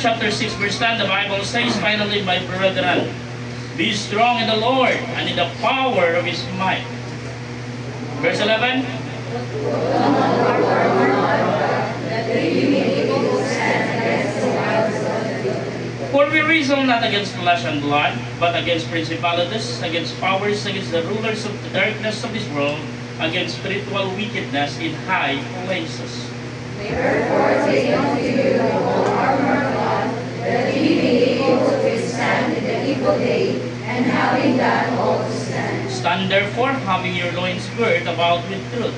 chapter 6, verse 10, the Bible says, finally, my brethren, be strong in the Lord and in the power of His might. Verse 11. For we wrestle not against flesh and blood, but against principalities, against powers, against the rulers of the darkness of this world, against spiritual wickedness in high places. Therefore take unto you the whole armor of God, that ye may be able to withstand in the evil day, and having done all to stand. Stand therefore, having your loins girt about with truth,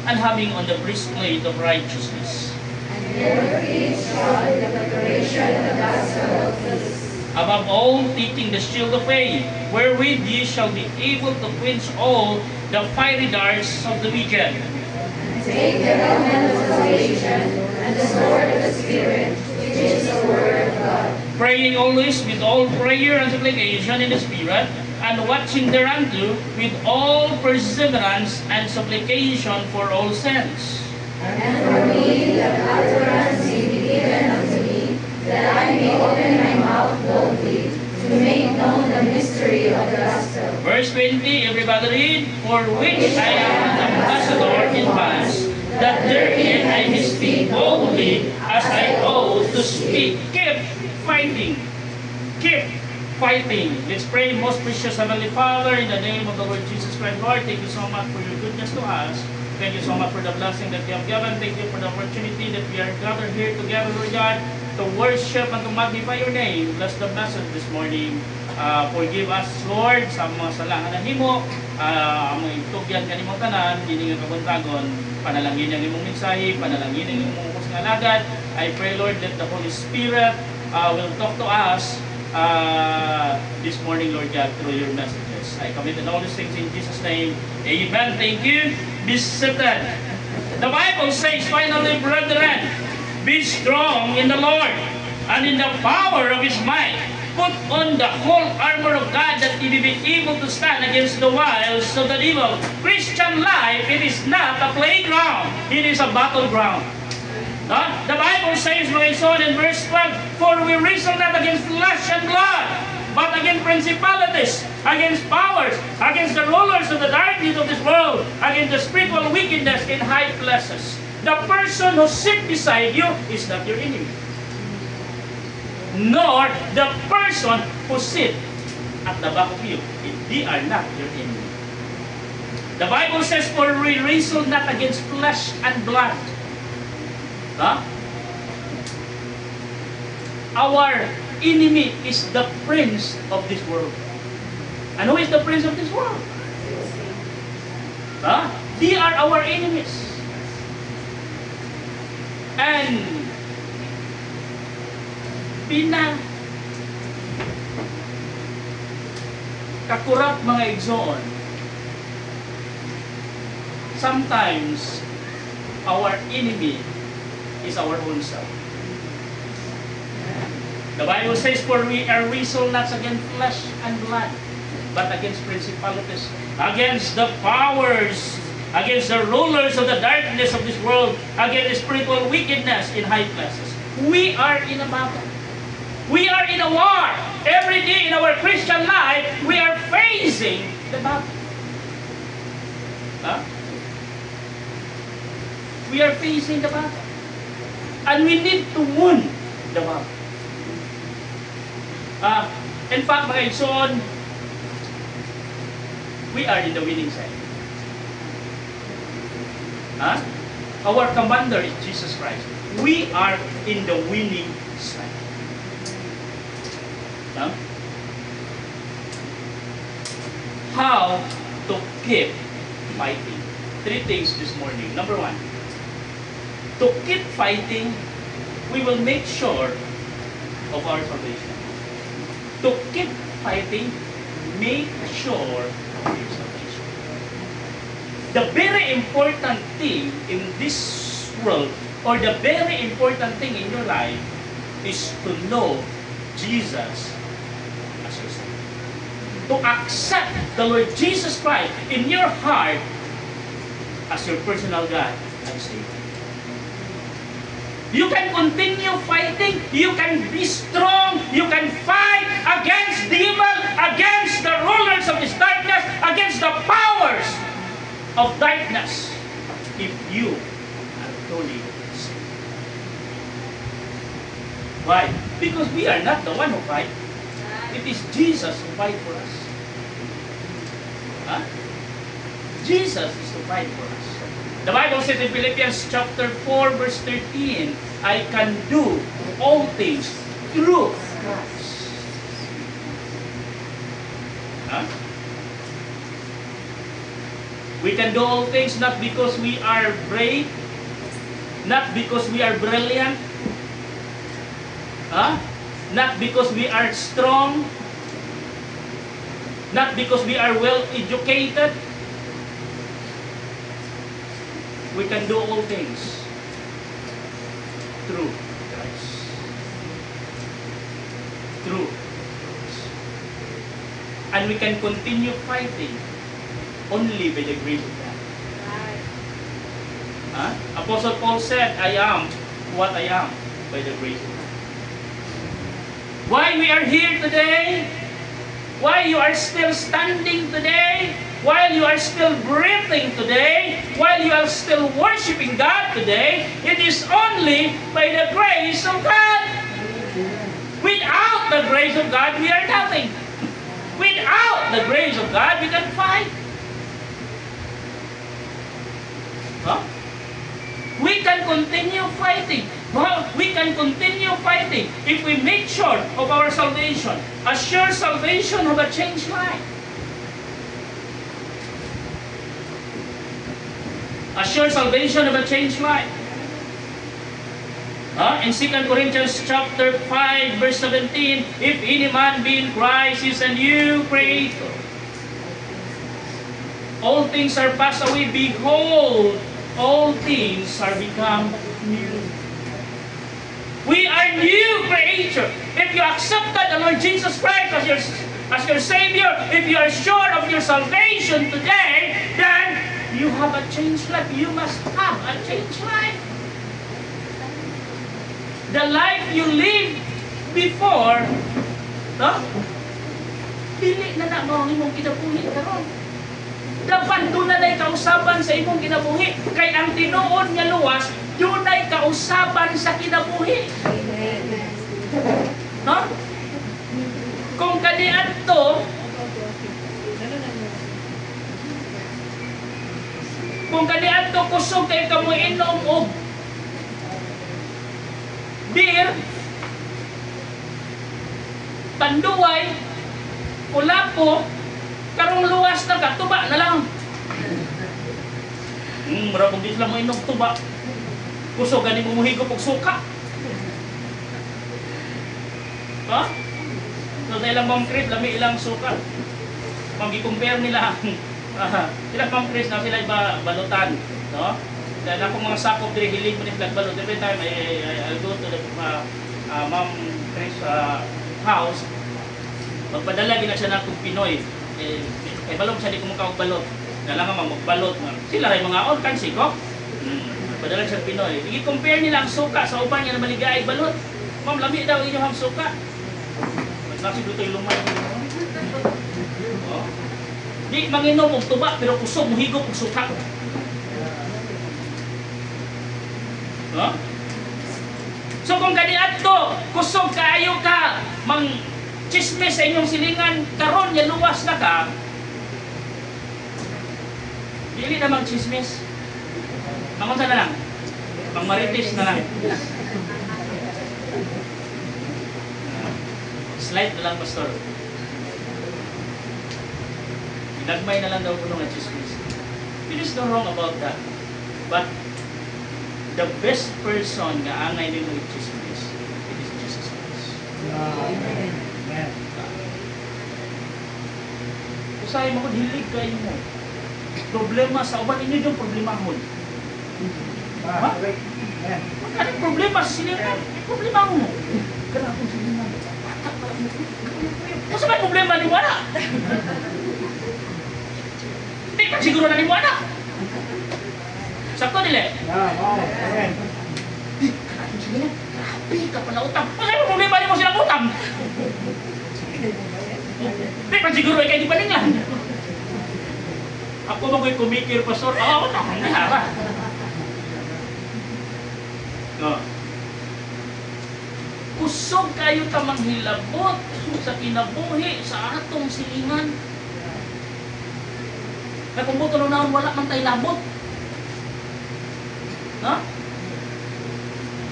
and having on the breastplate of righteousness. And your feet shod with the preparation of the gospel of peace. Above all, taking the shield of faith, wherewith ye shall be able to quench all the fiery darts of the wicked. And take the helmet of salvation, and the sword of the Spirit, which is the word of God. Praying always with all prayer and supplication in the Spirit, and watching thereunto with all perseverance and supplication for all saints. And for me, that utterance may be given unto me, that I may open my mouth boldly, to make known the mystery of the gospel. Verse 20, everybody read, for which I am an ambassador in bonds, that therein I may speak boldly, as I ought to speak. Keep fighting. Keep fighting. Let's pray. Most precious Heavenly Father, in the name of the Lord Jesus Christ, Lord, thank you so much for your goodness to us. Thank you so much for the blessing that you have given. Thank you for the opportunity that we are gathered here together, Lord God, to worship and to magnify your name. Bless the message this morning. Forgive us, Lord, sa mga salahan na himo. Among itugyan ka nimong tanan, hindi nga kabuntagon. Panalangin ang imong mensahe, panalangin ang imong ukos nga lagad. I pray, Lord, that the Holy Spirit will talk to us this morning, Lord God, through your messages. I commit all these things in Jesus' name. Amen. Thank you. Be seated. The Bible says, finally, brethren, be strong in the Lord and in the power of His might. Put on the whole armor of God, that ye may be able to stand against the wiles of the devil. Christian life, it is not a playground. It is a battleground. The Bible says, my son, in verse 12, for we wrestle not against flesh and blood, but against principalities, against powers, against the rulers of the darkness of this world, against the spiritual wickedness in high places. The person who sits beside you is not your enemy, nor the person who sits at the back of you. They are not your enemy. The Bible says, for we wrestle not against flesh and blood. Our enemy is the prince of this world. And who is the prince of this world? They are our enemies. And kakurat mga igsoon, sometimes our enemy is our own self. The Bible says, for we are wrestle not against flesh and blood, but against principalities, against the powers, against the rulers of the darkness of this world, against the spiritual wickedness in high places. We are in a battle. We are in a war. Every day in our Christian life, we are facing the battle. We are facing the battle. And we need to win the battle. In fact, mga igsoon, we are in the winning side. Our commander is Jesus Christ. We are in the winning side. How to keep fighting? 3 things this morning. Number 1, to keep fighting, we will make sure of our salvation. To keep fighting, make sure of your salvation. The very important thing in this world, or the very important thing in your life, is to know Jesus as your Savior. To accept the Lord Jesus Christ in your heart as your personal God and Savior. You can continue fighting. You can be strong. You can fight against devil, against the rulers of this darkness, against the powers of darkness, if you are truly saved. Why? Because we are not the one who fight. It is Jesus who fight for us. Huh? Jesus is to fight for us. The Bible says in Philippians chapter 4 verse 13, I can do all things through Christ. Huh? We can do all things not because we are brave, not because we are brilliant, huh? Not because we are strong, not because we are well educated. We can do all things through Christ. Through Christ. And we can continue fighting only by the grace of God. Huh? Apostle Paul said, I am what I am by the grace of God. Why we are here today? Why you are still standing today? While you are still breathing today, while you are still worshiping God today, it is only by the grace of God. Without the grace of God, we are nothing. Without the grace of God, we can fight. Huh? We can continue fighting. Well, we can continue fighting if we make sure of our salvation. A sure salvation of a changed life. A sure salvation of a changed life. In 2 Corinthians chapter 5 verse 17, if any man be in Christ, he is a new creator. All things are passed away. Behold, all things are become new. We are new creature. If you accepted the Lord Jesus Christ as your Savior, if you are sure of your salvation today, then you have a changed life. You must have a changed life. The life you lived before, dili na mo ang imong kinabuhi karon. Dapat doon na kausaban sa imong kinabuhi. Kay ang tinuod nga luwas, doon na kausaban sa kinabuhi. No? Kung kaniadto kusog kay kamoy inom og beer, panduway, ulapo, karong luwas na ka, tuba na lang. Mura kung di sila mo inom tuba. Kusog gani mo muhigop og suka. Ha? So sa ilang Ma'am Chris, lami ilang suka. Mag-i-compare nila. Sila Ma'am Chris na sila iba balutan. No? Dahil ako mga sakop diri hilig mo ni balot. Every time I'll go to the Ma'am Chris house. Magpadala gina siya na kung Pinoy. Kay balot siya di ko mukha og balot. Kailangan magbalot. Sila ray mga all kansi ko. Padala siya Pinoy. I-compare nila ang suka sa uban niya na maligay balot. Ma'am, lami daw inyong suka. Nasi dito yung lumay. Oh. Di manginom og tuba pero kusog muhigop og suka. Huh? So kung kaniadto, kusog kaayo ka, mang chismis sa inyong silingan, karon ya luwas na ka. Dili na mang chismis. Mangunsa na lang. Mang marites na lang. Slide na lang, pastor. Nagmay na lang daw ko ng chismis. There is no wrong about that. But the best person nga angay nimo i-chismis, it is Jesus Christ. Amen. Usay mo ko hilig kayo mo. Problema sa uban inyo yung problemahon. Ha? Magkano problema sa silingan? Problema mo. Kana akong silingan. Masa may problema ni mo na? Hindi pa siguro na ni mo na. Sakto nila. pa na utang. Masaya mo problema niyo mo silang utang. Di pa siguro ay kayo di paninglan. Ako magoy kumikir, pastor. Oo, utang na hara. No. Kusog kayo ta manghilabot sa kinabuhi sa atong silingan. Na kung buto naon wala man tay labot. Ha?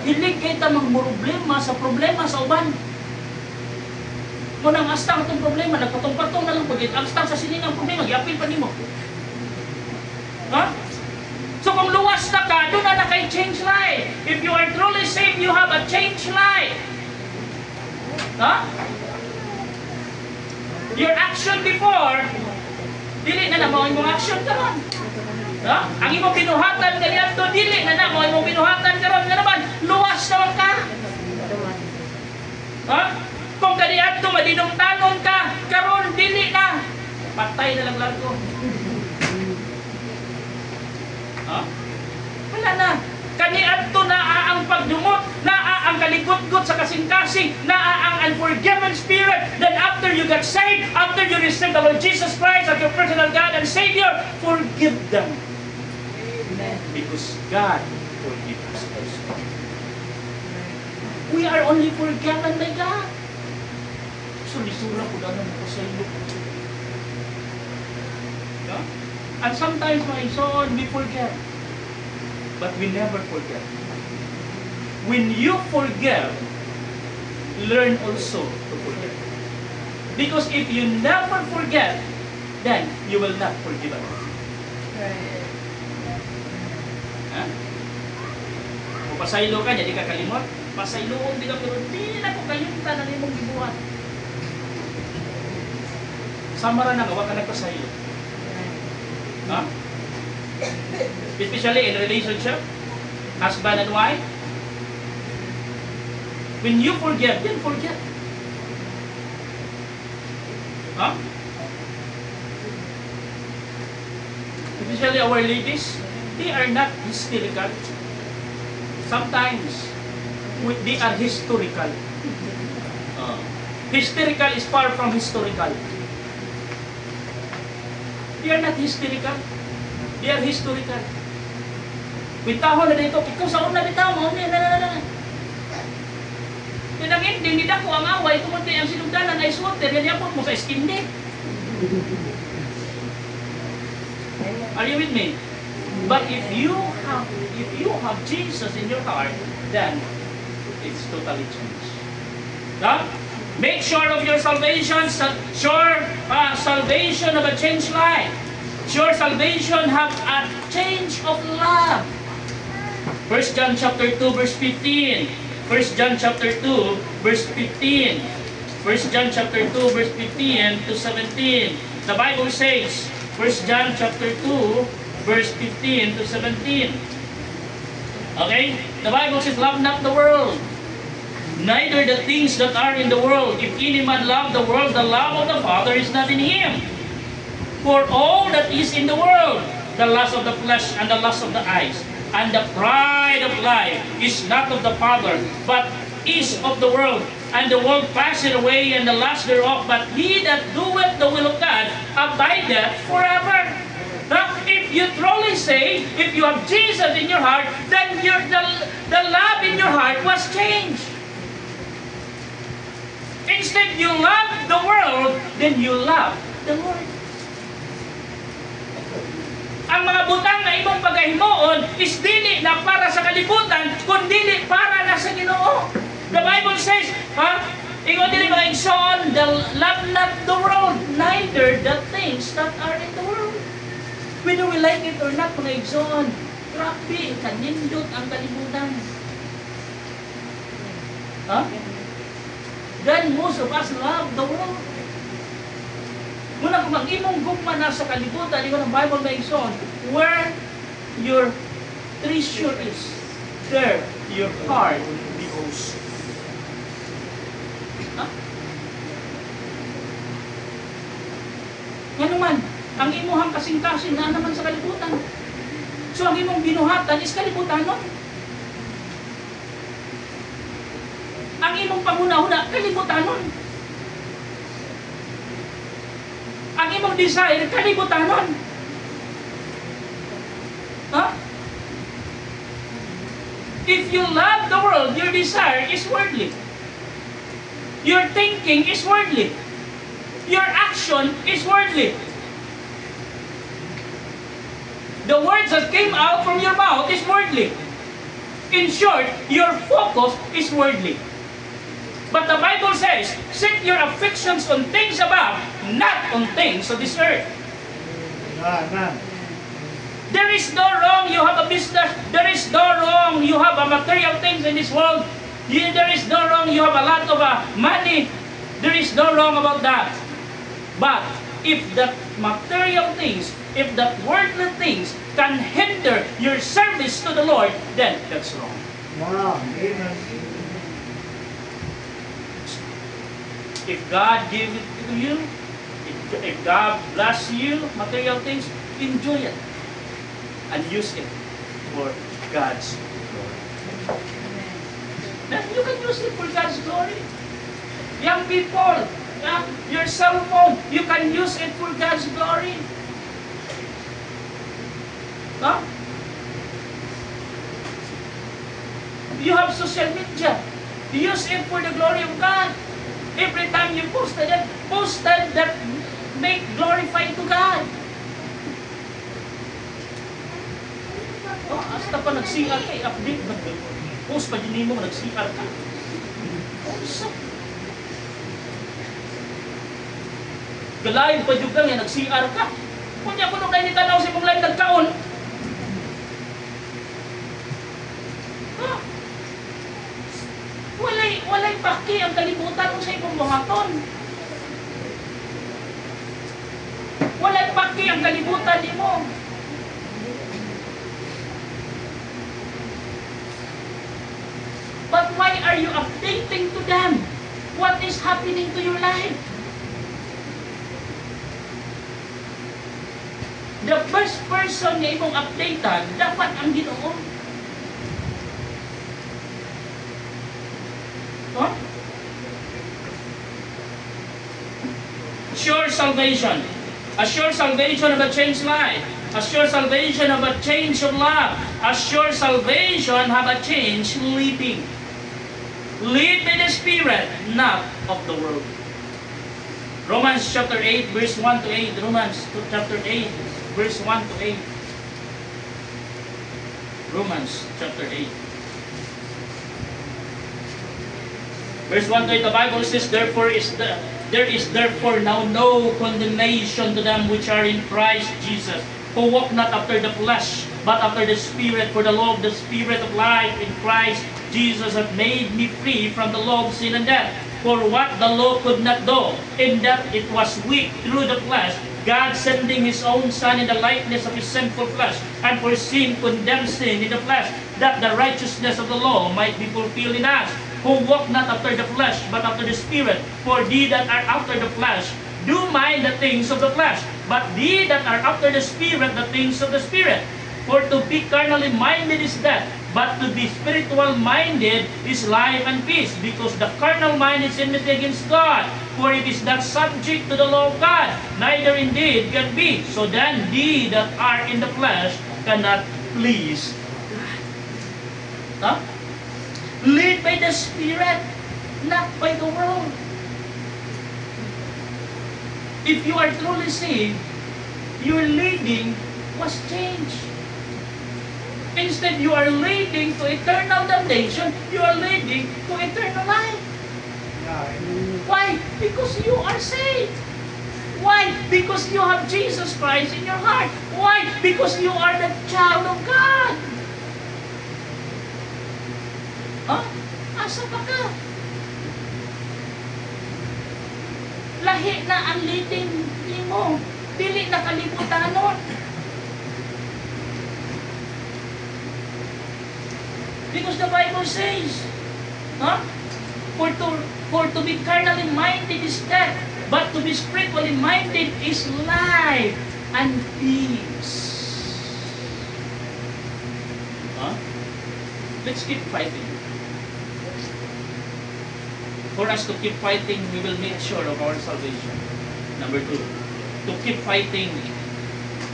Hilig kay ta problema sa uban. Kung ang astang itong problema, nagpatong-patong na lang pagit. Ang astang sa silingang problema, giapil pa nimo. Ha? So kung luwas na ka, doon na kay change life. If you are truly saved, you have a change life. Ha? Your action before, dili na mo imong action karon. Ha? Ang imong binuhatan kaniadto dili na mo imong binuhatan karon nga naman luwas naman ka. Ha? Kung kaniadto madinungtanon ka, karon dili na. Patay na lang largo. Ha? Wala na. Kaniadto na ang pagdumot, na ang kalikot-gut sa kasing-kasing, na ang unforgiven spirit. Then after you got saved, after you received the Lord Jesus Christ as your personal God and Savior, forgive them. Amen. Because God forgives us also. We are only forgiven by God. So, lisura ko na naman ko sa iyo. Yeah? And sometimes, my son, we forget. But we never forget. When you forgive, learn also to forget. Because if you never forget, then you will not forgive others. Right. Ha? Kung pasaylo ka, di ka kalimot. Pasayloon, di ka, pero di na ko kalimutan na imong gibuhat. Samara na nga, wag ka nagpasaylo. Ha? Especially in relationship, husband and wife. When you forget, then forget. Huh? Especially our ladies, they are not hysterical. Sometimes, they are historical. Hysterical is far from historical. They are not hysterical. They are historical. Bitaho na dito, ikaw sa una bitaho mo, na. Yan ang ending, hindi ako ang away, kumunti ang sinugdanan ay swatter, yan yapot mo sa skindi. Are you with me? But if you have Jesus in your heart, then it's totally changed. Huh? Make sure of your salvation, salvation of a changed life. Sure salvation have a change of love. 1 John chapter 2 verse 15. 1 John chapter 2 verse 15. 1 John chapter 2 verse 15 to 17. The Bible says, 1 John chapter 2 verse 15 to 17. Okay? The Bible says, love not the world, neither the things that are in the world. If any man love the world, the love of the Father is not in him. For all that is in the world, the lust of the flesh and the lust of the eyes, and the pride of life is not of the Father, but is of the world. And the world passeth away, and the lust thereof, but he that doeth the will of God abideth forever. Now, if you truly say, if you have Jesus in your heart, then the love in your heart was changed. Instead, you love the world, then you love the Lord. Ang mga butang na imong pagahimoon is dili na para sa kalibutan, kundi para na sa Ginoo. The Bible says, ingon dili mga igsoon, love not the world, neither the things that are in the world. Whether we like it or not, mga igsoon, grabe, kanindot ang kalibutan. Then most of us love the world. Muna kung mag-imong gugma na sa kalibutan, ikaw ng Bible na igsoon, where your treasure is, there your heart be also. Nga naman, ang imuhang kasing-kasing na naman sa kalibutan. So ang imong binuhatan is kalibutan, no? imong panguna-una, kalibutanon. Ang imong desire, kalibutanon. Huh? If you love the world, your desire is worldly. Your thinking is worldly. Your action is worldly. The words that came out from your mouth is worldly. In short, your focus is worldly. But the Bible says, set your affections on things above, not on things of this earth. Amen. There is no wrong you have a business. There is no wrong you have a material things in this world. There is no wrong you have a lot of money. There is no wrong about that. But if that material things, if that worldly things can hinder your service to the Lord, then that's wrong. Wow. Amen. If God give it to you, if God bless you, material things, enjoy it and use it for God's glory. Then you can use it for God's glory. Young people, your cell phone, you can use it for God's glory. Huh? You have social media. Use it for the glory of God. Every time you posted that make glorify to God. Oh, hasta pa nag-CR ka, i-update na. Post pa din mo, nag-CR ka. Oh, so. Galayin pa juga nga, nag-CR ka. Kung niya ko nung nainitanaw sa mong live nagkaon. Ah. Walay paki ang kalibutan mo sa imong buhaton. Walay paki ang kalibutan ni mo. But why are you updating to them? What is happening to your life? The first person na imong updatean, dapat ang Ginoo. Huh? Sure salvation. A sure salvation of a changed life. A sure salvation of a change of love. A sure salvation have a change living. Live by the Spirit, not of the world. Romans chapter 8, verse 1 to 8. Romans chapter 8, verse 1 to 8. Romans chapter 8. Verse 1 to 8, the Bible says, there is therefore now no condemnation to them which are in Christ Jesus, who walk not after the flesh, but after the Spirit. For the law of the Spirit of life in Christ Jesus hath made me free from the law of sin and death. For what the law could not do, in that it was weak through the flesh, God sending His own Son in the likeness of His sinful flesh, and for sin condemned sin in the flesh, that the righteousness of the law might be fulfilled in us, who walk not after the flesh, but after the Spirit. For they that are after the flesh do mind the things of the flesh, but they that are after the Spirit, the things of the Spirit. For to be carnally minded is death, but to be spiritual minded is life and peace, because the carnal mind is enmity against God, for it is not subject to the law of God, neither indeed can be. So then they that are in the flesh cannot please God. Huh? Live by the Spirit, not by the world. If you are truly saved, your leading was changed. Instead, you are leading to eternal damnation, you are leading to eternal life. Why? Because you are saved. Why? Because you have Jesus Christ in your heart. Why? Because you are the child of God. Huh? Asa pa ka? Lahi na ang leading mo. Dili na kalibutanon. Because the Bible says, huh? For to be carnally minded is death, but to be spiritually minded is life and peace. Huh? Let's keep fighting. For us to keep fighting, we will make sure of our salvation. Number 2, to keep fighting,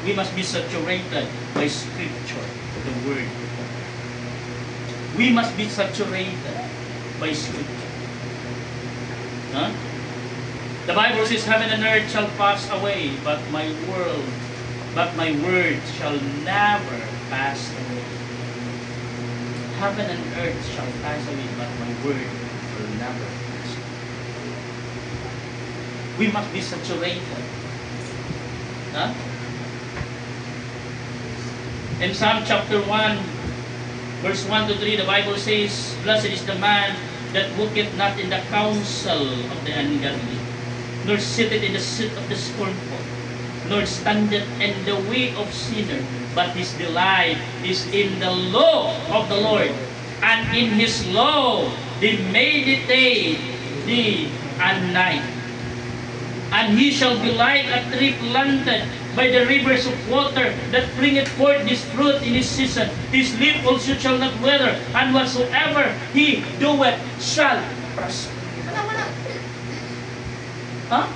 we must be saturated by Scripture, the Word. We must be saturated by Scripture. Huh? The Bible says, heaven and earth shall pass away, but my word shall never pass away. Heaven and earth shall pass away, but my word will never pass away. We must be saturated. Huh? In Psalm chapter 1, verse 1 to 3, the Bible says, blessed is the man that walketh not in the counsel of the ungodly, nor sitteth in the seat of the scornful, nor standeth in the way of sinner, but his delight is in the law of the Lord, and in his law he meditate day and night. And he shall be like a tree planted by the rivers of water, that bringeth forth his fruit in his season. His leaf also shall not wither, and whatsoever he doeth shall prosper. Huh?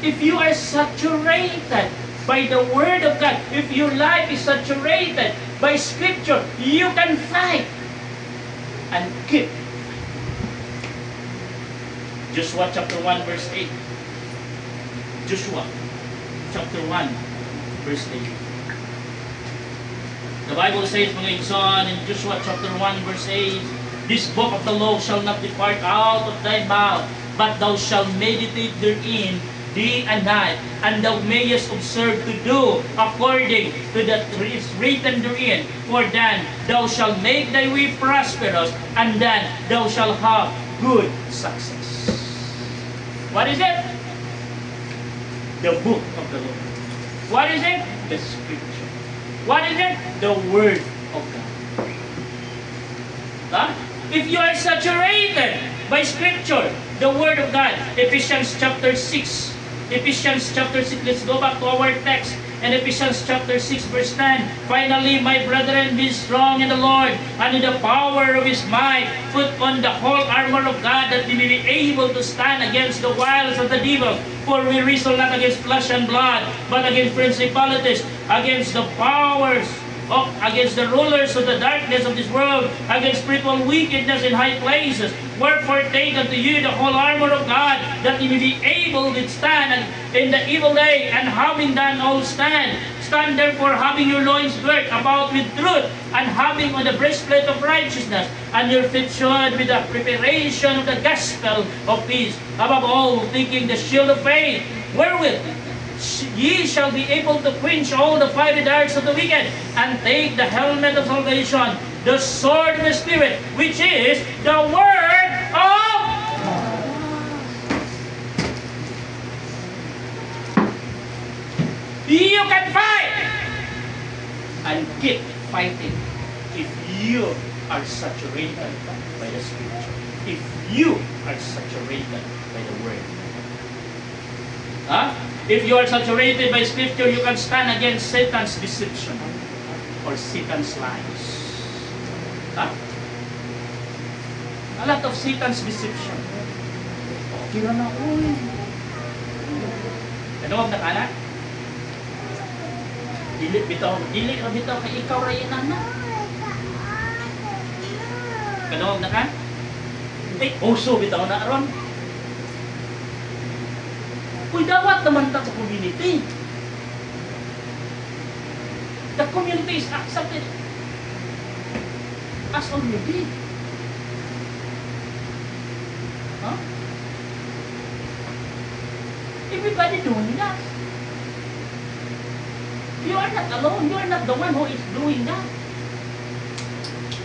If you are saturated by the Word of God, if your life is saturated by Scripture, you can fight and keep. Joshua chapter 1 verse 8. Joshua chapter 1 verse 8. The Bible says, mga son, in Joshua chapter 1 verse 8, this book of the law shall not depart out of thy mouth, but thou shalt meditate therein day and night, and thou mayest observe to do according to that is written therein. For then thou shalt make thy way prosperous, and then thou shalt have good success. What is it? The book of the Lord. What is it? The Scripture. What is it? The Word of God. Huh? If you are saturated by Scripture, the Word of God, Ephesians chapter 6. Ephesians chapter 6, let's go back to our text. And Ephesians chapter 6 verse 10. Finally, my brethren, be strong in the Lord and in the power of His might. Put on the whole armor of God, that ye may be able to stand against the wiles of the devil. For we wrestle not against flesh and blood, but against principalities, against the powers, against the rulers of the darkness of this world, against spiritual wickedness in high places. Wherefore take unto you the whole armor of God, that ye may be able to stand in the evil day, and having done all stand. Stand therefore, having your loins girt about with truth, and having on the breastplate of righteousness, and your feet shod with the preparation of the gospel of peace. Above all, taking the shield of faith, wherewith ye shall be able to quench all the fiery darts of the wicked, and take the helmet of salvation, the sword of the Spirit, which is the Word of you can fight and keep fighting if you are saturated by the Scripture, if you are saturated by the Word. Huh? If you are saturated by Scripture, you can stand against Satan's deception or Satan's lies. Huh? A lot of Satan's deception. Kira na ako eh. Ano na kana? Dili na bitaw kay ikaw ra inana. Ano na ka? Uso bitaw na aron. Uy, dawat naman ta sa community. The community is accepted as already. Huh? Everybody doing that. You are not alone. You are not the one who is doing that.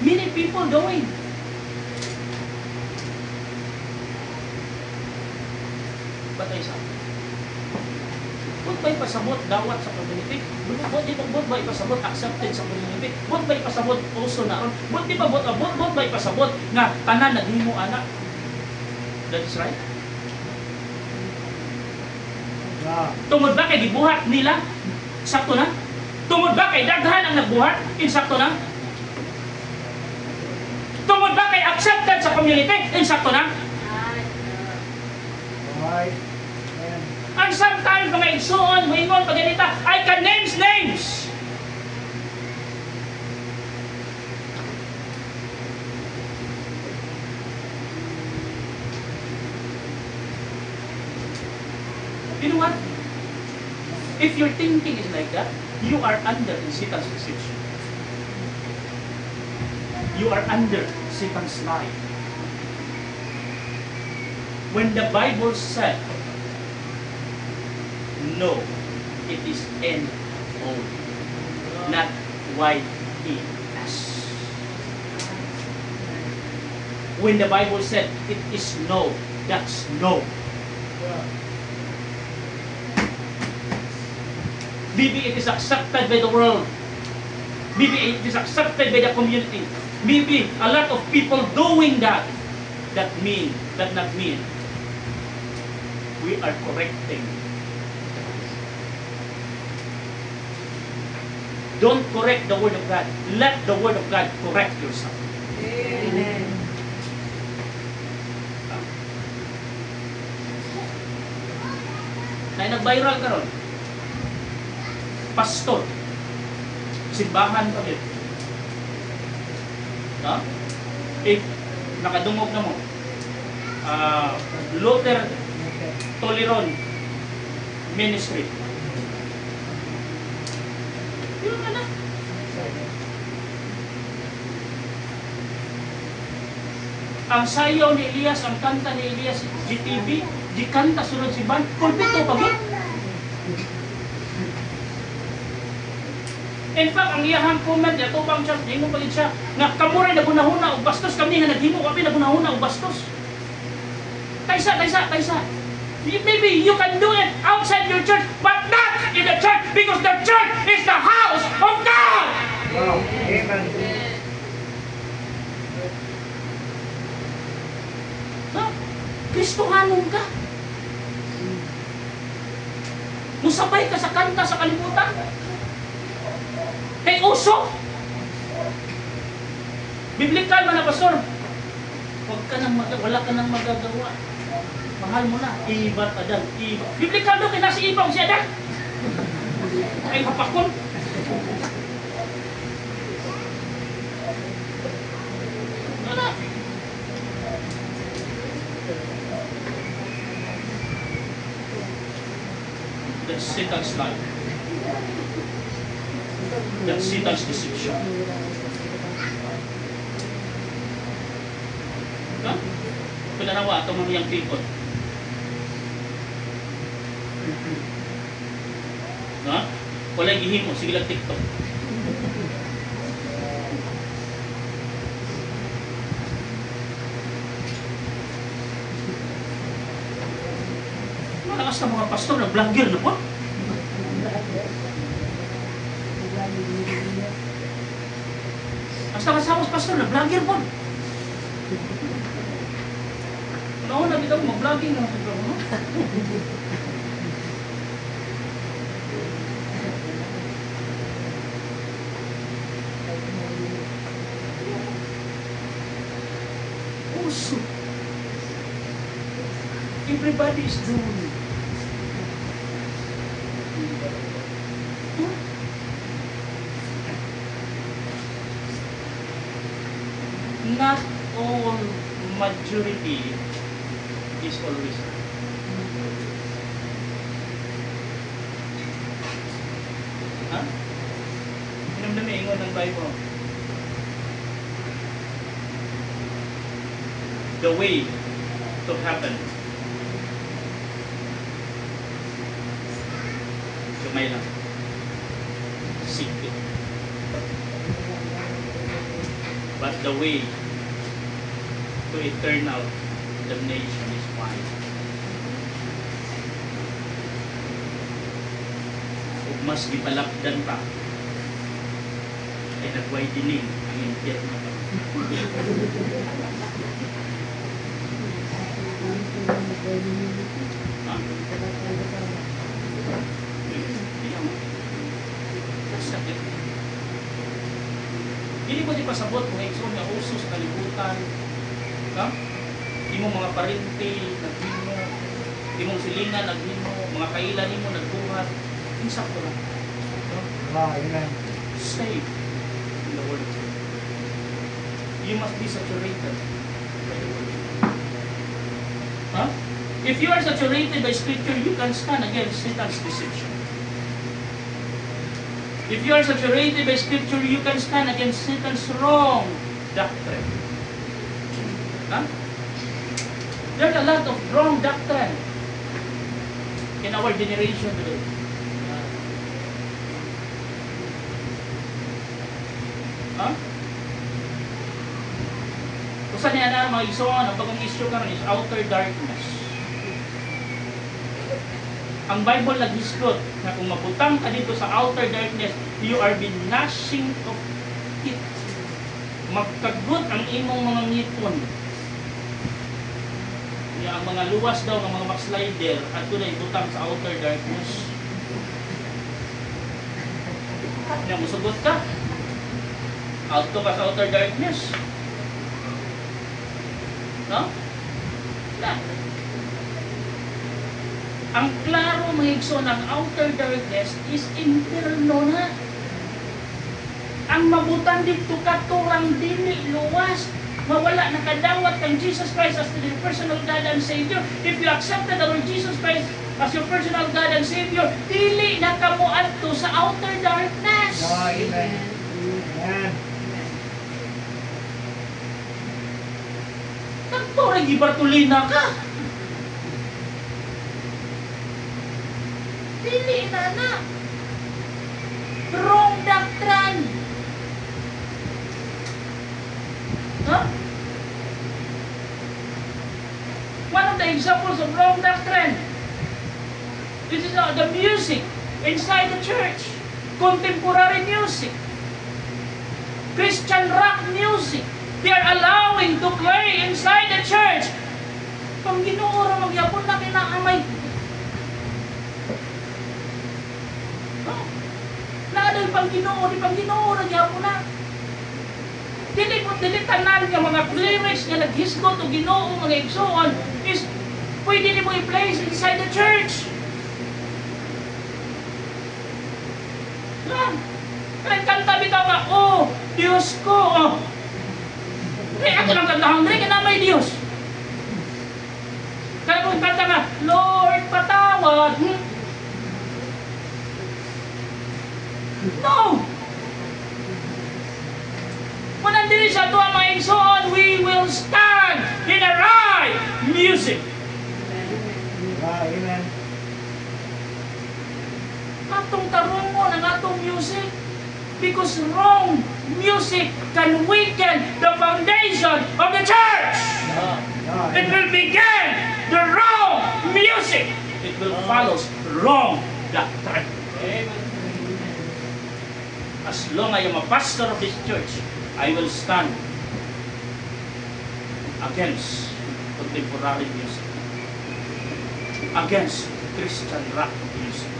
Many people doing. But I saw. Bud ba'y pasabot dawat sa community? Bud ba'y pasabot accepted sa community? Bud ba'y pasabot also na ron? Bud di ba bud ba'y pasabot nga tanan naghimo anak? That is right. Tungod ba kay gibuhat nila? Sakto na? Tungod ba kay daghan ang nagbuhat? Insakto na? ba kay accepted sa community? Insakto na. Alright. Amen. And sometimes mga igsuon, moingon, paganita, I can names. You know what? If your thinking is like that, you are under Satan's deception. You are under Satan's lie. When the Bible said, no, it is N-O, not Y-E-S. When the Bible said, it is no, that's no. Maybe it is accepted by the world. Maybe it is accepted by the community. Maybe a lot of people doing that. That not mean. We are correcting. Don't correct the Word of God. Let the Word of God correct yourself. Amen. Na nag-viral karon. Pastor. Simbahan pa yun. No? If nakadungog na mo, Luther Toleron Ministry. Yun na. Ang sayaw ni Elias, ang kanta ni Elias, GTV, di kanta sunod si Ban, kulpito pa yun. In fact, ang iyahang comment, ito bang siya, hingo pa siya, nga kamuray nagunahuna o bastos, kami nga naghimo, kami nagunahuna o bastos. Kaysa. Maybe you can do it outside your church, but not in the church, because the church is the house of God! Wow. Amen. Ha? Kristohanon ka. Musabay ka sa kanta sa kalimutan. Kay uso. Biblikal man na, pastor. Wala ka nang magagawa. Mahal mo na. Ibat Adan. Ibat. Biblikal doon, kinasa ibaw si Adan. Ay kapakon. Wala. That's Satan's lie. That's Satan's deception. Ha? Pinanawa itong mga young people. Ha? Wala'y gihimo, sige lang TikTok. Malakas na mga pastor na vlogger na po. Basta kasama sa pastor na vlogger po. Una kita mo mag-vlogging na sa mo. Also, everybody is doing it. Not all majority is always right. Ha? Pinamdami ingon ng Bible. The way to heaven. Sumay lang. Seek it. But the way to eternal damnation is wide. Ug mas gipalapdan pa ay nagwidening ang impyerno. Ha? Sakit. Dili mo di pasabot kung igsoon nga uso sa kalibutan. Ha? Imong mga parinti naghimo, imong silingan naghimo, mga kailan nimo nagbuhat. Insakto lang. No? Amen. Saved in the Word. You must be saturated by the Word. Huh? If you are saturated by Scripture, you can stand against Satan's deception. If you are saturated by Scripture, you can stand against Satan's wrong doctrine. Huh? There's a lot of wrong doctrine in our generation today. Huh? Usa niya na mga isuon, ang bagong issue karon is outer darkness. Ang Bible nag-discuss na kung mabutang ka dito sa outer darkness, you are been gnashing of it. Magkagut ang imong mga ngipon. Ang mga luwas daw ng mga backslider at doon ay butang sa outer darkness. Kaya musugot ka. Alto ka sa outer darkness. No? Na. Ang klaro mga igsoon ng outer darkness is inferno na. Ang mabutan dito katurang dili luwas. Mawala nakadawat kang Jesus Christ as your personal God and Savior. If you accepted our Jesus Christ as your personal God and Savior, dili na kamo adto sa outer darkness. Amen. Amen. Nagturang ibartulina ka. Dili na. Wrong doctrine. Huh? One of the examples of wrong doctrine. This is the music inside the church. Contemporary music. Christian rock music. They are allowing to play inside the church. Pang Ginoo ra magyapon na kinaamay. Naaday pang Ginoo, di pang Ginoo ra gyapon na. Dili tanan nga mga lyrics nga naghisgot o Ginoo mga igsoon is pwede nimo i-place inside the church. Lang. Kaya kanta bitaw ka, oh, Diyos ko, oh. Kaya ato lang kantahang, dili ka na may Diyos. Kaya kung kanta ka, Lord, patawad. No! Kung nandito siya ito ang mga igsoon, we will stand in the right music. Amen. Atong tarungon ang atong music. Because wrong music can weaken the foundation of the church. It will begin the wrong music. It will follow wrong doctrine. As long as I am a pastor of this church, I will stand against contemporary music, against Christian rock music.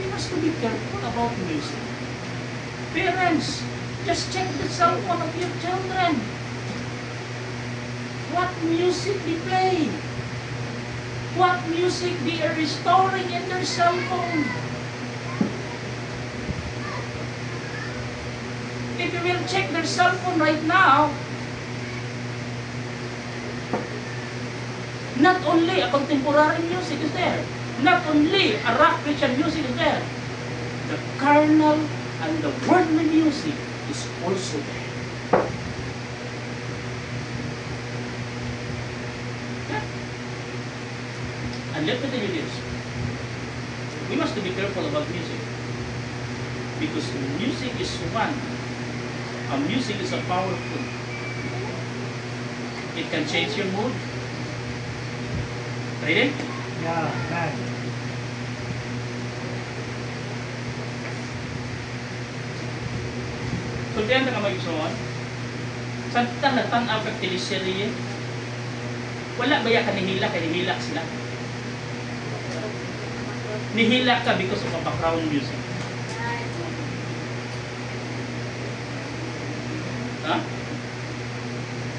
We must be careful about music. Parents, just check the cell phone of your children. What music they play? What music they are restoring in their cell phone? If you will check their cell phone right now, not only a contemporary music is there, not only a rock Christian music is there, the carnal and the worldly music is also there. And let me tell you this, we must be careful about music, because music is one. Music is a powerful. It can change your mood. Ready? Yeah, man. Sultihan na ka mag-isuon. Santa natanaw kag teleserye. Wala ba ya kanihila kay nihila sila? nihila ka because of a background music. Ha?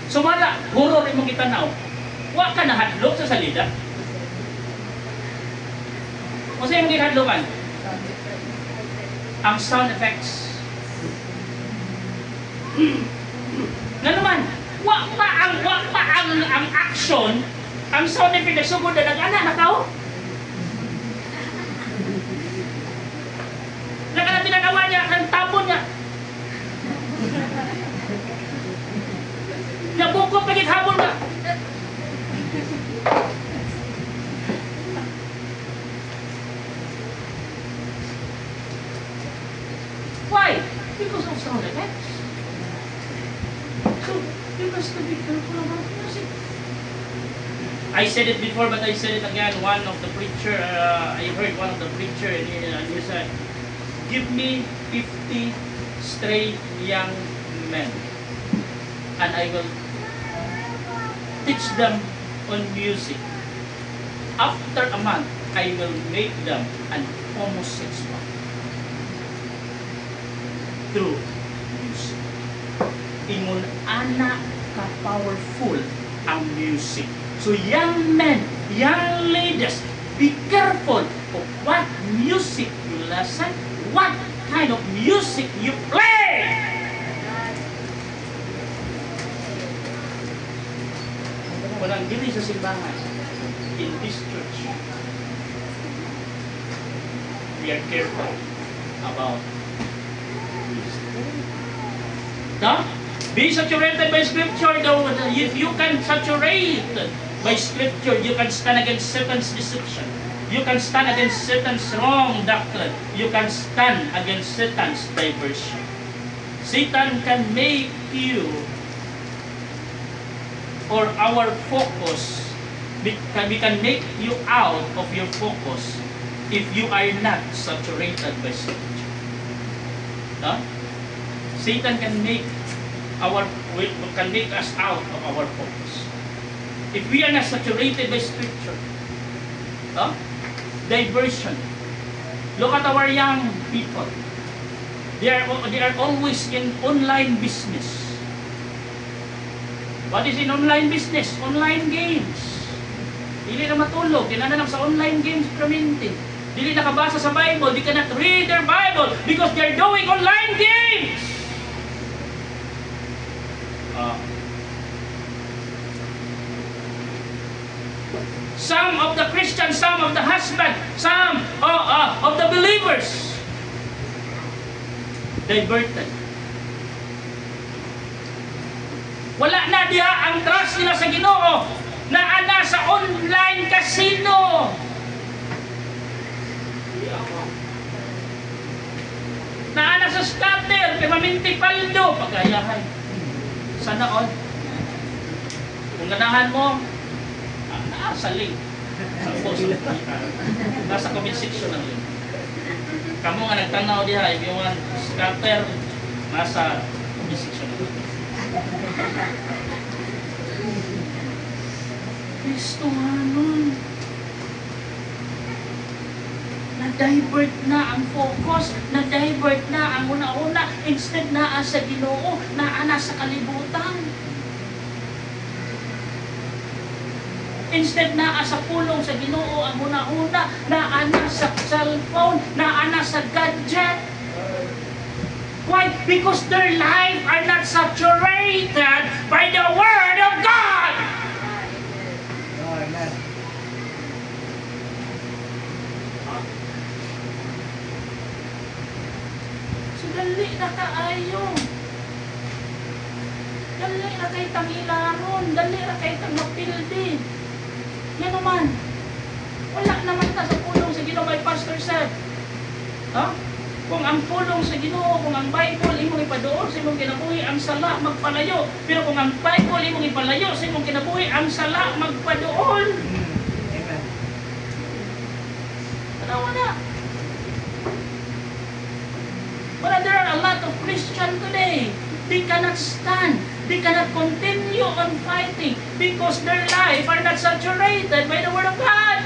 So wala, horror imong gitanaw. Wa ka nahadlok sa salida. O sa imong gihadlokan? Ang sound effects. Nga naman, wa pa ang action, ang sound effect nagsugod na nag-ana na tao. Nagana tinagawa niya, ang tapon niya. Nabukot pagit habol na. Why? Because of sound effects. So, you must be careful about music. I said it before, but I said it again. One of the preacher, I heard one of the preacher, and he said, "Give me 50 straight young men, and I will teach them on music. After a month, I will make them an homosexual through music." Ingon ana ka powerful ang music. So young men, young ladies, be careful of what music you listen, what kind of music you play. Walang dili sa simbahan, in this church, we are careful about music. No? Be saturated by Scripture, though. If you can saturate by Scripture, you can stand against Satan's deception. You can stand against Satan's wrong doctrine. You can stand against Satan's diversion. Satan can make you, or our focus, we can make you out of your focus if you are not saturated by Scripture. Huh? Satan can make us out of our focus. If we are not saturated by Scripture, diversion. Look at our young people. They are always in online business. What is in online business? Online games. Dili na matulog, kinana lang sa online games permanente. Dili nakabasa sa Bible, they cannot read their Bible because they're doing online games. Some of the Christians, some of the husbands, some of the believers diverted. Wala na diha ang trust nila sa Ginoo, na ana sa online casino. Na ana sa scatter, permanente paldo, pagayahan. Sana all. Kung ganahan mo, sa link. Sa post. Nasa comment section lang yun. Kamu nga nagtanaw diha, if you want scatter, nasa comment section lang. Kristohanon. Na-divert na ang focus, na-divert na ang una-una, instead na sa Ginoo, na ana sa kalibutan. Instead na sa pulong sa Ginoo ang una-una, naana sa cellphone, naana sa gadget. Why? Because their life are not saturated by the Word of God. Oh, amen. So dali na kaayo. Dali na kay tangilaron, dali na kay tangmapildi. Yan naman. Wala naman ta sa pulong sa Ginoo, my pastor said. Kung ang pulong sa Ginoo, kung ang Bible imong ipaduol sa imong kinabuhi, ang sala magpalayo. Pero kung ang Bible imong ipalayo sa imong kinabuhi, ang sala magpaduol. Amen. Tanawa na. But there are a lot of Christians today. They cannot stand. They cannot continue on fighting because their life are not saturated by the Word of God.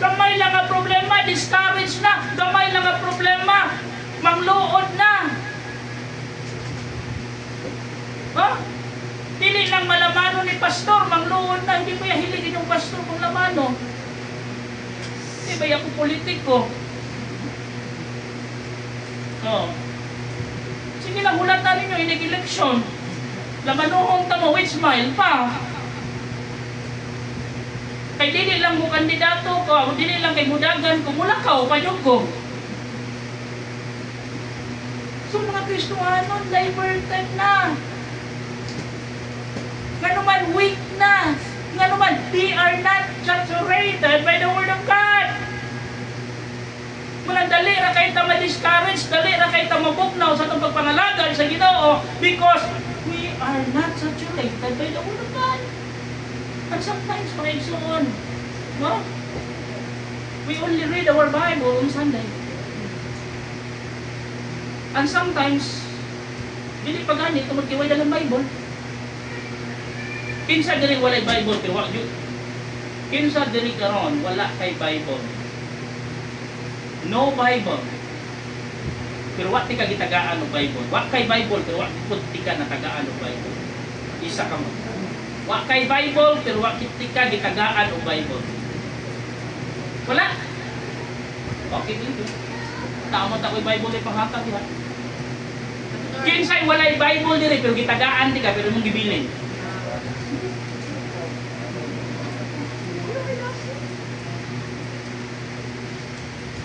Gamay lang ang problema, discourage na. Gamay lang ang problema, mangluod na. Ha? Dili lang malamano ni pastor, mangluod na. Hindi ko yahiligin yung pastor kung lamano. Di ba ako politiko? Oh. Sige lang, hulatan ninyo, inig-eleksyon. Lamanuhong tamo, which smile pa. Kay dili lang mo kandidato ko, dili lang kay mudagan ko, mulakaw, panyog ko. So mga Kristohanon, diverted na. Nga naman weak na. Nga naman, they are not saturated by the Word of God. Mula dali ra kay ta ma-discourage, dali ra kay ta mabugnaw sa itong pagpangalaga sa Ginoo because we are not saturated by the Word of God. And sometimes, paigsoon, no? We only read our Bible on Sunday. And sometimes, dili pa gani ito magkiwala ng Bible. Kinsa diri walay Bible, pero wag yun. Kinsa diri karon wala kay Bible. No Bible. Pero wa ti ka gitagaan og Bible. Wa kay Bible pero wa pud ti ka natagaan og Bible. Isa ka mo. Wa kay Bible pero wa ti ka gitagaan og Bible. Wala. Okay dito. Tama ta koy Bible ay panghatag diha. Kinsay walay Bible diri pero gitagaan ti ka pero mong gibilin.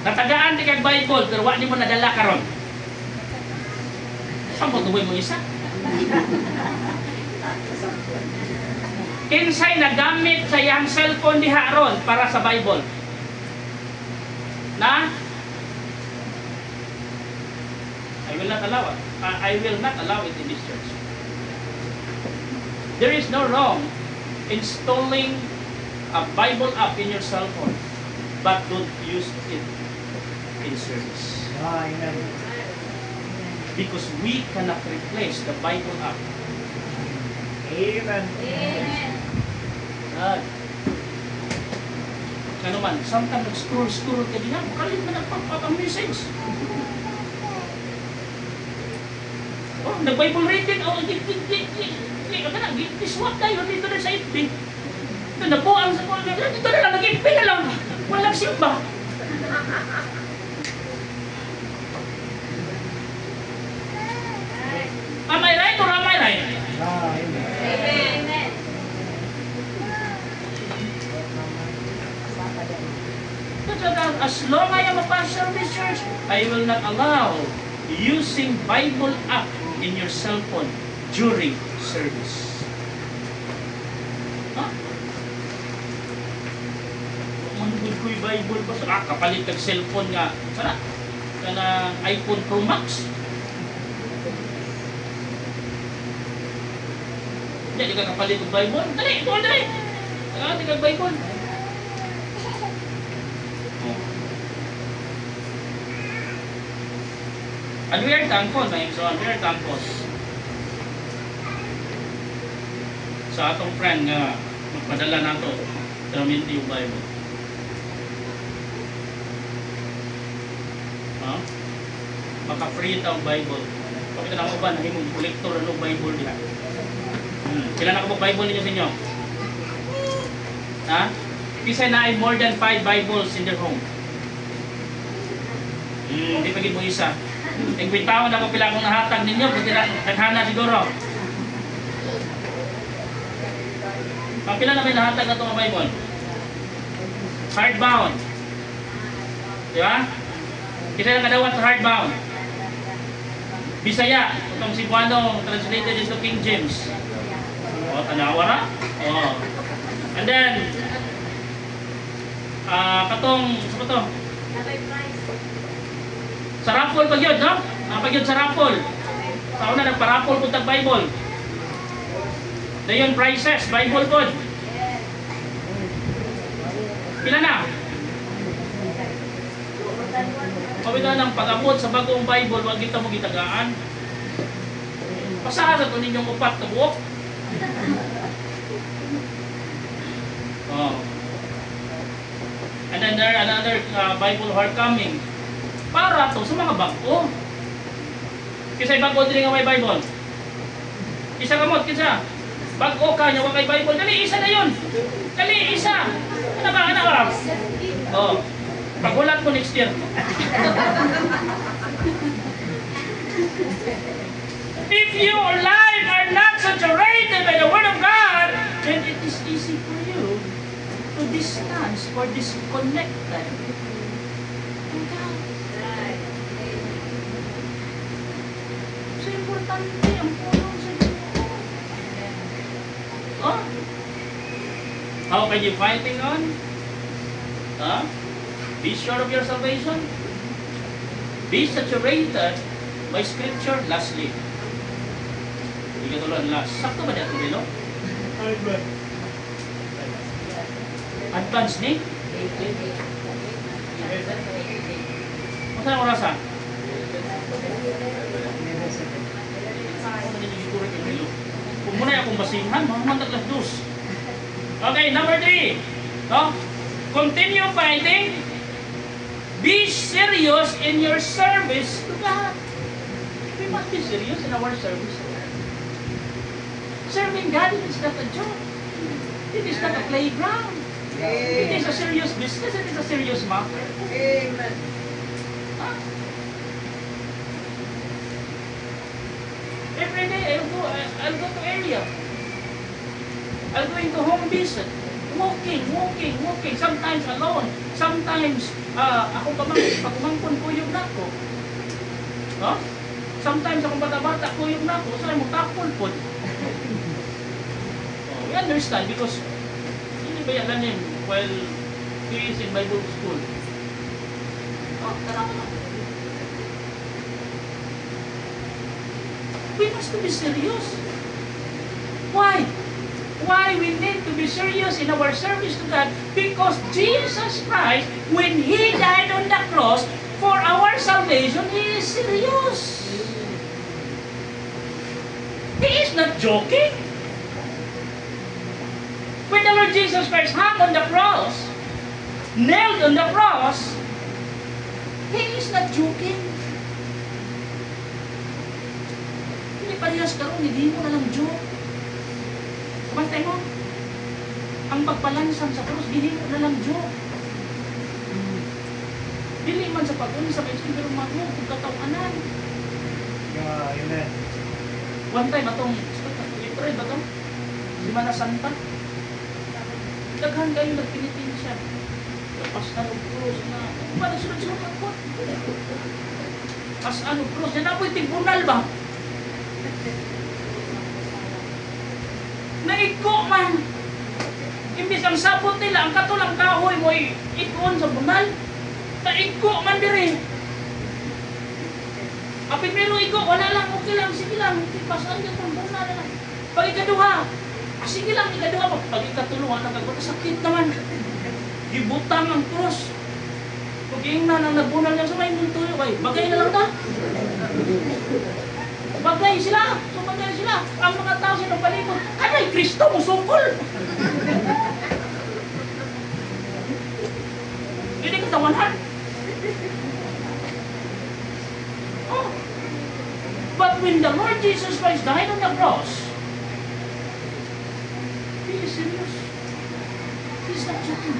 Natagaan di kag Bible pero wa di mo nadala karon. Saan mo tuboy mo isa? Kinsay nagamit sa iyang cellphone diha ron para sa Bible? Na? I will not allow it. I will not allow it in this church. There is no wrong installing a Bible app in your cell phone, but don't use it in service. Amen. Because we cannot replace the Bible app. Amen. God. Ano man, sometimes nag-scroll ka din na, makalit na nagpapapang-message. Oh, nag-Bible reading, oh, diswap tayo dito na sa FB. Ito na po ang sa mga, dito na lang, nag-FB na lang. Walang simba. Am I right or am I right? Amen. As long as I am a pastor of this church, I will not allow using Bible app in your cell phone during service. Huh? Manugod ko yung Bible ba? Kapalit kag cellphone nga. Sana? Kana iPhone Pro Max? Hindi ka kapalit ng Bible. Dali, ito dali. Dali kag Bible. And we are thankful, my son. We are thankful sa atong friend nga magpadala nato sa minti yung Bible. Maka-free ito ang Bible. Pakita na mo ba na himong kolektor ng Bible diha? Kailan na mo Bible ninyo sa inyo? Ha? Kisay na ay more than 5 Bibles in their home. Hindi pagin mo isa. Nagbitawan ako pila akong nahatag ninyo, buti na naghana siguro. Pila na may nahatag na itong Bible? Hardbound. Di ba? Kasi na kadawat sa hardbound. Bisaya, itong Cebuano translated into King James. O, tanawa na? O. And then, katong, sa ito? Sa raffle pag yun, no? Pag yun sa raffle. Sa una, nagpa-raffle po tag Bible. Dayon prices, Bible po. Pila na? Pabila ng pag-abot sa bagong Bible, wag kita mo gitagaan. Pasahan ito ninyong upat na buok. Oh. And then there are another Bible who are coming. Para to sa mga bago. Kisa'y bago din nga may Bible. Isa kamot, kisa. Bago ka niya, kay Bible. Dali, isa na yun. Dali, isa. Ano ba, ano ba? Oh. Pagulat mo next year. If your life are not saturated by the Word of God, then it is easy for you to distance or disconnected from God. So importante ang pulong sa Diyos. Oh? How can you fighting on? Huh? Be sure of your salvation. Be saturated by Scripture. Lastly, ikatuloy last. Sakto ba niya ito, Lilo? Advance ni? Masa ang orasan? Kung muna akong basihan, mahamantag las dos. Okay, number 3. No? Continue fighting. Be serious in your service to God. We must be serious in our service to God. Serving God is not a joke. It is not a playground. It is a serious business. It is a serious matter. Amen. Huh? Every day I'll go to area. I'll go into home visit. Walking. Sometimes alone. Sometimes, ako pagumangkon kuyog na ako. No? Sometimes akong bata-bata kuyog na ako. So, mo tapon po. We understand because hindi ba yan him while he is in Bible school? Oh, tara na. We must to be serious. Why? Why we need to be serious in our service to God? Because Jesus Christ, when He died on the cross for our salvation, He is serious. He is not joking. When the Lord Jesus Christ hung on the cross, nailed on the cross, He is not joking. Hindi parehas karon, hindi mo na lang joke. Bantay mo, ang pagpalansang sa cross, hindi mo na lang joke. Dili man sa pag-uni sa mainstream, pero mag-move kung katawanan. Amen. One time, atong, April ba ito? Semana Santa. Daghan kayo nagpinitin siya. Pas na ng cross na, ba nagsunod-sunod ang kot? Pas ano cross, yan apo'y tribunal ba? Naigko man. Imbis ang sabot nila, ang katulang kahoy mo ikon sa bunal. Naigko man dire. Apit pero igko, wala lang, okay lang, sige lang. Pasan ka ng bunal na. Pag ikaduha, sige lang, ikaduha. Pag ikatulungan, sakit naman. Gibutang ang cross. Pag yung nanang nagbunal niya sa may muntuyo, bagay na lang ta. Bagay sila. Sumagay sila. Ang mga tao sa palibot, kanay Kristo mo sukol. Hindi ka tawanan. Oh. But when the Lord Jesus Christ died on the cross, He is serious. He's not joking.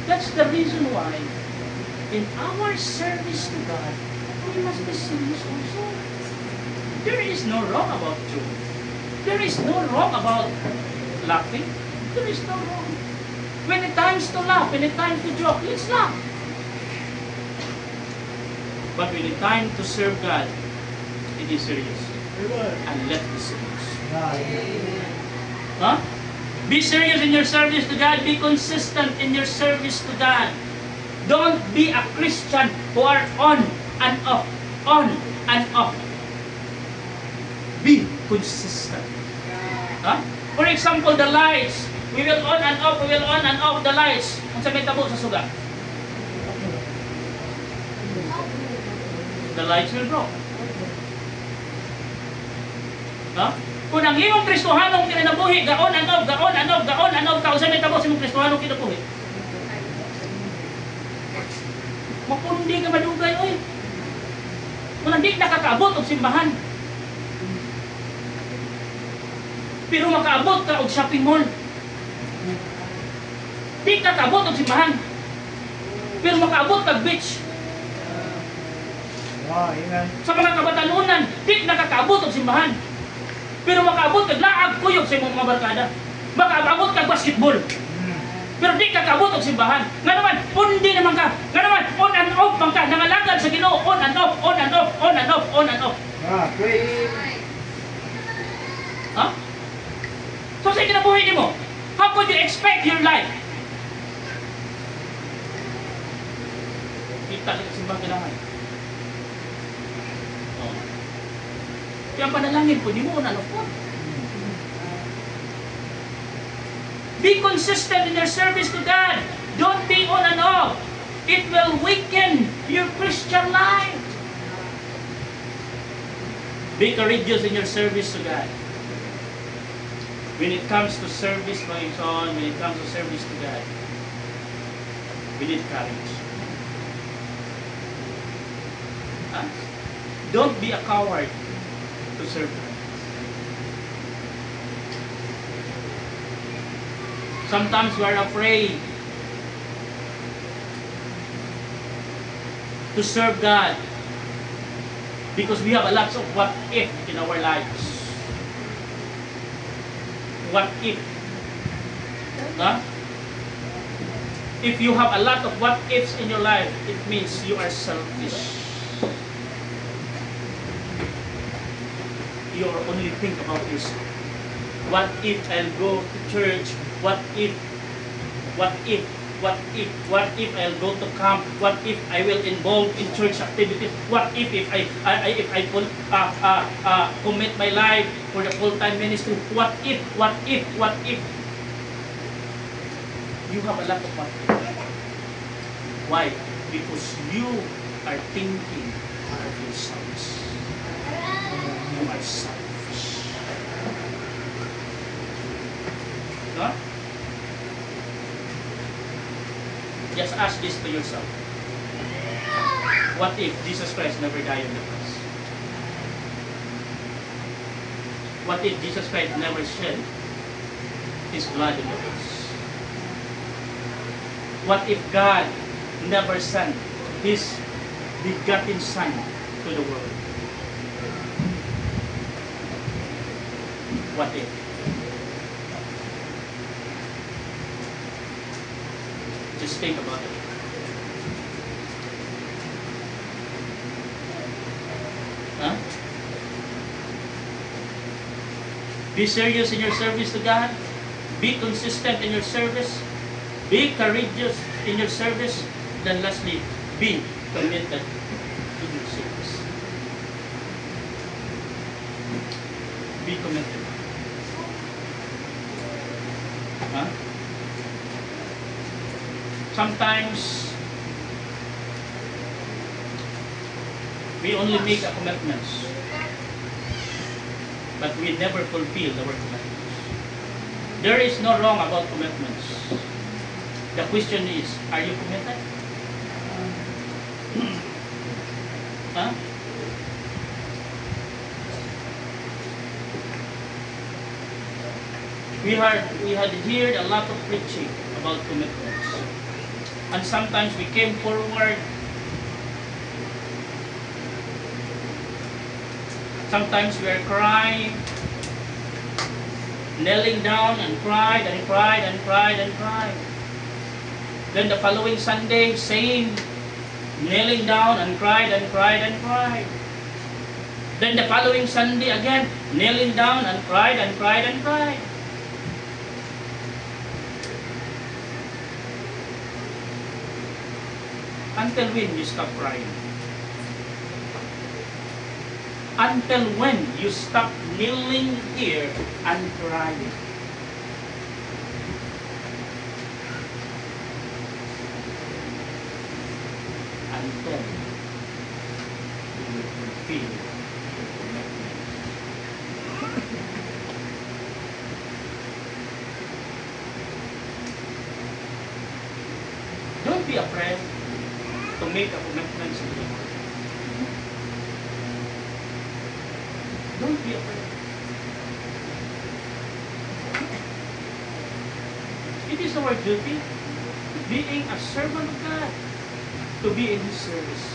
That's the reason why in our service to God, we must be serious also. There is no wrong about joke. There is no wrong about laughing. There is no wrong. When it times to laugh, when it times to joke, let's laugh. But when it time to serve God, it is serious. And let's be serious. Huh? Be serious in your service to God. Be consistent in your service to God. Don't be a Christian who are on and off. On and off. Be consistent. Huh? For example, the lights. We will on and off. We will on and off the lights. Kung sa may tabo sa suga. The lights will drop. Huh? Kung ang imong Kristohanong kinabuhi, gaon anog, kausa may tabo sa imong Kristohanong kinabuhi. Mapundi ka madugay, oy. Kung hindi nakakaabot og simbahan. Pero makaabot ka og shopping mall. Di ka kaabot og simbahan. Pero makaabot kag beach. Amen. Sa mga kabatanunan, di nakakaabot og simbahan. Pero makaabot kag laag kuyog sa imong mga barkada. Makaabot kag basketball. Pero di ka kaabot og simbahan. Nga naman, pundi naman ka. Nga naman, on and off man ka. Nangalagad sa Ginoo, on and off, on and off, on and off, on and off. Praise. Ha? So sa kinabuhi nimo, how could you expect your life? Kita sa simbang kailangan. Oh. Kaya panalangin po, di mo na po. Be consistent in your service to God. Don't be on and off. It will weaken your Christian life. Be courageous in your service to God. When it comes to service, my son, when it comes to service to God, we need courage. Huh? Don't be a coward to serve God. Sometimes we are afraid to serve God because we have a lot of what if in our lives. What if? Huh? If you have a lot of what ifs in your life, it means you are selfish. You only think about yourself. What if I'll go to church? What if I'll go to camp? What if I will involve in church activities? What if I commit my life for the full-time ministry? What if? You have a lot of what if. Why? Because you are thinking of yourselves. You are selfish. No? Just ask this to yourself. What if Jesus Christ never died on the cross? What if Jesus Christ never shed His blood on the cross? What if God never sent His begotten Son to the world? What if? Just think about it. Huh? Be serious in your service to God. Be consistent in your service. Be courageous in your service. Then lastly, be committed to your service. Be committed. Huh? Sometimes we only make a commitments, but we never fulfill our commitments. There is no wrong about commitments. The question is, are you committed? Huh? We had heard a lot of preaching about commitments. And sometimes we came forward. Sometimes we are crying, kneeling down and cried and cried and cried and cried. Then the following Sunday, same, kneeling down and cried and cried and cried. Then the following Sunday again, kneeling down and cried and cried and cried. Until when you stop crying? Until when you stop kneeling here and crying? Until you fulfill your commitment. afraid to make a commitment to the Lord. Don't be afraid. It is our duty, being a servant of God, to be in His service.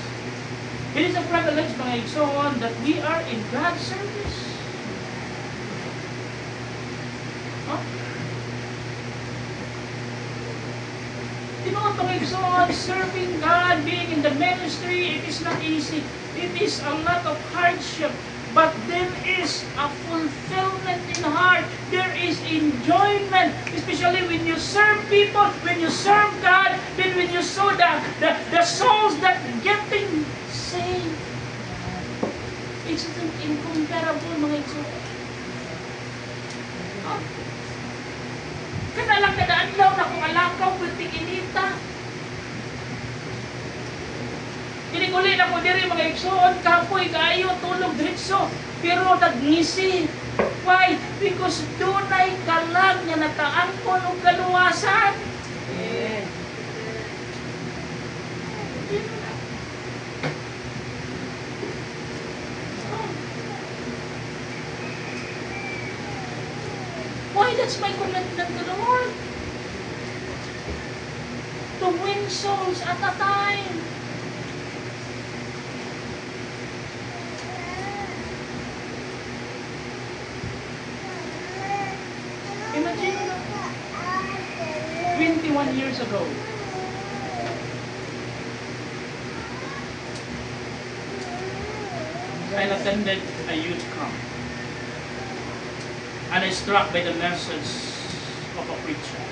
It is a privilege, mga igsoon, that we are in God's service. Huh? You know, mga igsoon, serving God, being in the ministry, it is not easy. It is a lot of hardship. But there is a fulfillment in heart. There is enjoyment, especially when you serve people, when you serve God, then when you saw the souls that getting saved. It's incomparable, mga ito. Kana lang kadaan-law na kung alakaw, pwedeng inita. Kinikuli na ko diri mga igsoon, kapoy, kaayo, tulog, diretso. Pero nagngisi. Why? Because dunay kalag nga nakaangkon og kaluwasan. Amen. Why? That's my commitment to the Lord. To win souls at a time. Imagine, 21 years ago, I attended a youth camp, and I struck by the message of a preacher.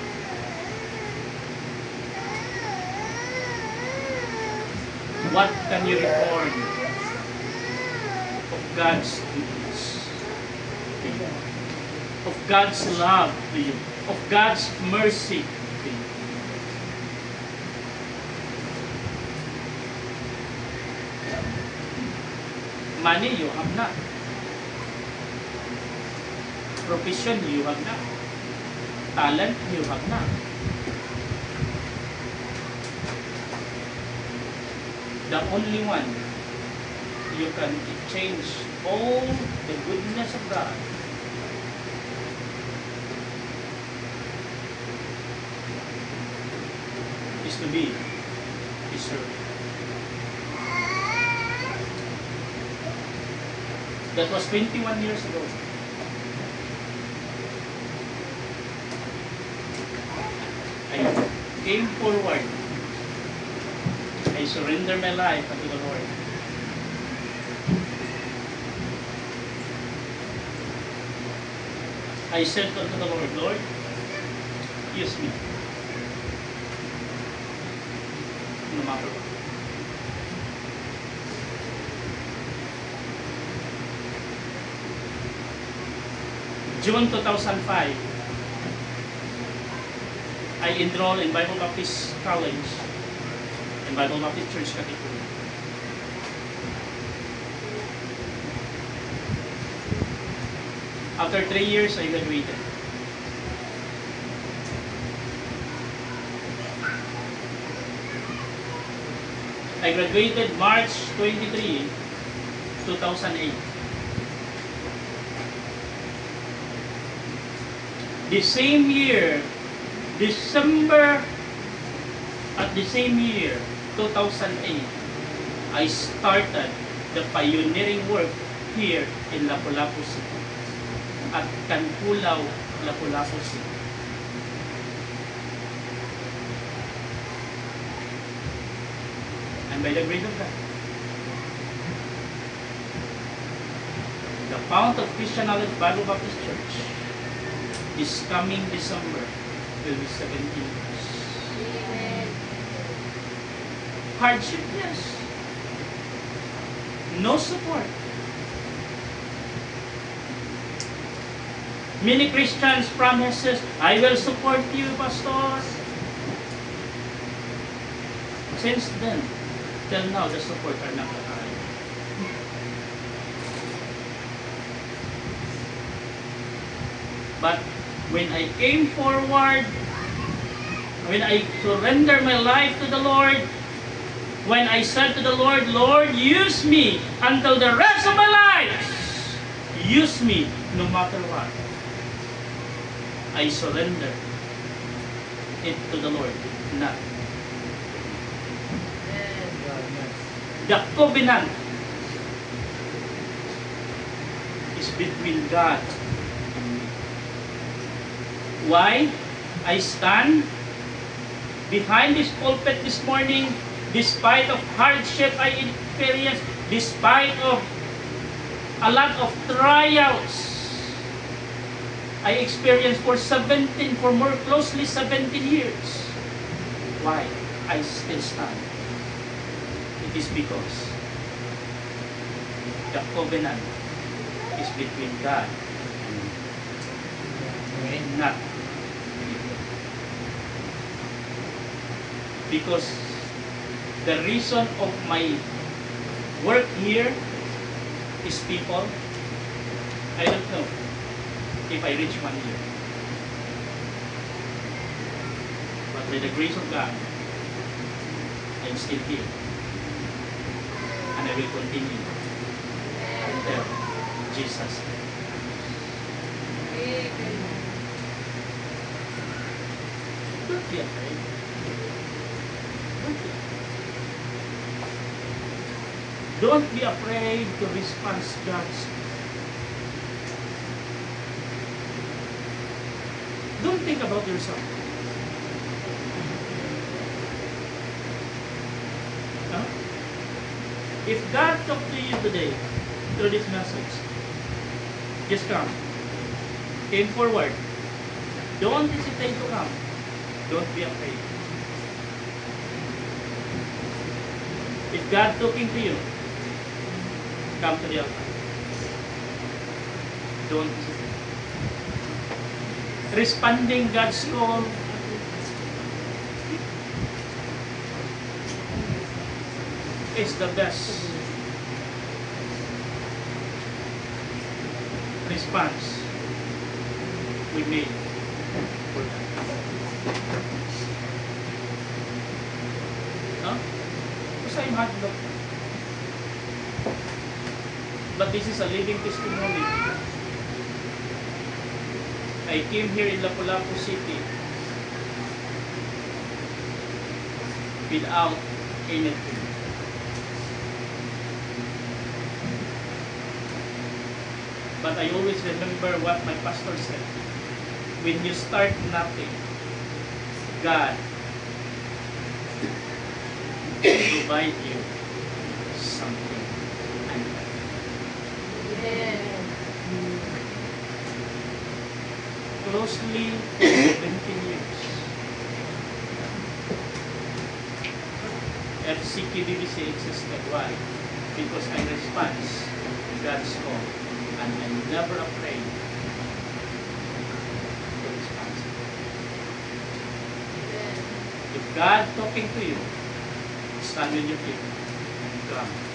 What can you record of God's goodness to you? Of God's love to you? Of God's mercy to you? Money you have not. Profession you have not. Talent you have not. The only one you can exchange all the goodness of God is to be His servant. That was 21 years ago. I came forward. I surrender my life unto the Lord. I said unto the Lord, Lord, use me. No matter what. June 2005, I enrolled in Bible Baptist College and Bible Baptist Church Katipunan. After 3 years, I graduated. I graduated March 23, 2008. The same year, December at the same year, 2008, I started the pioneering work here in Lapu-Lapu City at Canpulaw, Lapu-Lapu City. And by the grace of God, the Fount of Christian Knowledge Bible Baptist Church is coming December will be 17 years. Hardship, yes. No support. Many Christians promises, I will support you, pastors. Since then, till now, the support are not high. But when I came forward, when I surrender my life to the Lord, when I said to the Lord, Lord, use me until the rest of my life. Use me no matter what. I surrender it to the Lord. Not. The covenant is between God and me. Why? I stand behind this pulpit this morning, despite of hardship I experienced, despite of a lot of trials I experienced for more closely 17 years. Why? I still stand. It is because the covenant is between God and not people. Because the reason of my work here is people. I don't know if I reach 1 year. But by the grace of God, I'm still here. And I will continue until Jesus. Don't be afraid. Don't be afraid to respond to God's. Don't think about yourself. Huh? If God talked to you today through this message, just come. Came forward. Don't hesitate to come. Don't be afraid. If God talking to you, come to the altar. Don't hesitate. Responding God's call is the best response we made for that. No? Because I'm hard look. But this is a living testimony. I came here in Lapu-Lapu City without anything. But I always remember what my pastor said. When you start nothing, God will provide you something. Closely 17 years. FCKBBC existed. Why? Because I respond to God's call and I'm never afraid to respond. If God talking to you, stand on your feet and come.